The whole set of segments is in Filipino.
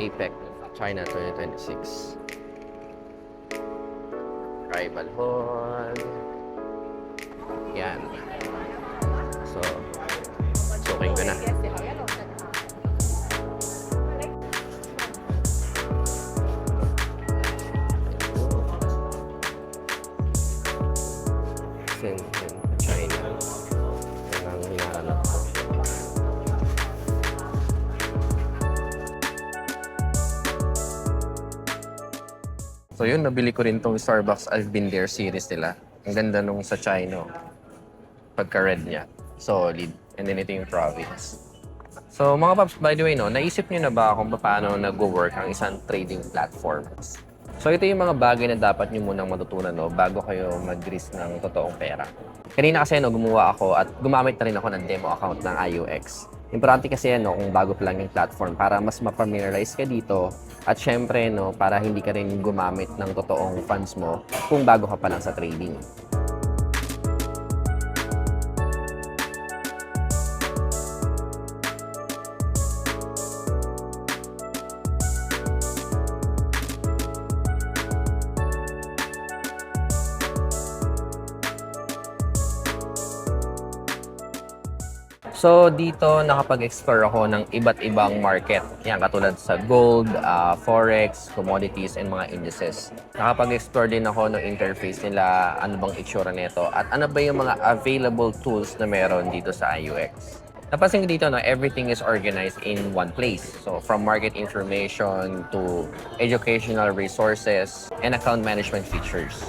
APEC China 2026. Tribal Hall. Yan. So, suking ko na. Shenzhen, China. Yan ang hinahanap ko. So yun, nabili ko rin tong Starbucks I've Been There series nila. Ang ganda nung sa China. Pagka-red niya. Solid. And then ito yung province. So mga paps, by the way, no, naisip niyo na ba kung paano nag-work ang isang trading platforms? So ito yung mga bagay na dapat niyo munang matutunan, no, bago kayo mag-risk ng totoong pera. Kanina kasi, no, gumawa ako at gumamit na rin ako ng demo account ng IUX. Importante kasi yan, no, kung bago pa lang yung platform para mas ma-familiarize ka dito at syempre, no, para hindi ka rin gumamit ng totoong funds mo kung bago ka pa lang sa trading. So dito nakapag-explore ako ng iba't ibang market. Yan, katulad sa gold, forex, commodities, and mga indices. Nakapag-explore din ako ng interface nila, ano bang itsura nito, at ano ba yung mga available tools na meron dito sa IUX. Napansin ko dito na everything is organized in one place. So from market information to educational resources and account management features.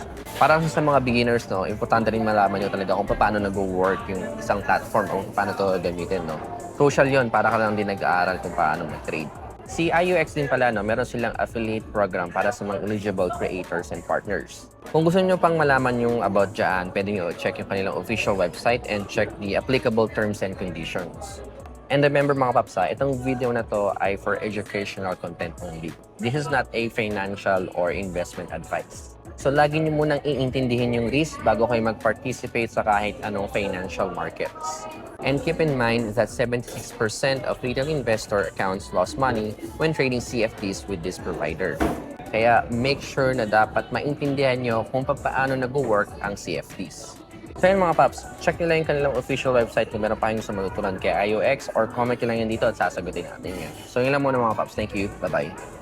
Para sa mga beginners, no, importante rin malaman nyo talaga kung paano nag-work yung isang platform o kung paano ito gamitin. No? Crucial yun para ka lang din nag-aaral kung paano mag-trade. Si IUX din pala, no, meron silang affiliate program para sa mga eligible creators and partners. Kung gusto nyo pang malaman yung about dyan, pwede nyo check yung kanilang official website and check the applicable terms and conditions. And remember mga paps, itong video na to ay for educational content only. This is not a financial or investment advice. So lagi niyo munang iintindihin yung risk bago kayo mag-participate sa kahit anong financial markets. And keep in mind that 76% of retail investor accounts lost money when trading CFDs with this provider. Kaya make sure na dapat maintindihan nyo kung paano nag-work ang CFDs. So yun mga paps, check nyo lang yung kanilang official website kung meron pa kayong gusto matutunan kay IUX or comment nyo lang yan dito at sasagutin natin yan. So yun lang muna mga paps. Thank you. Bye-bye.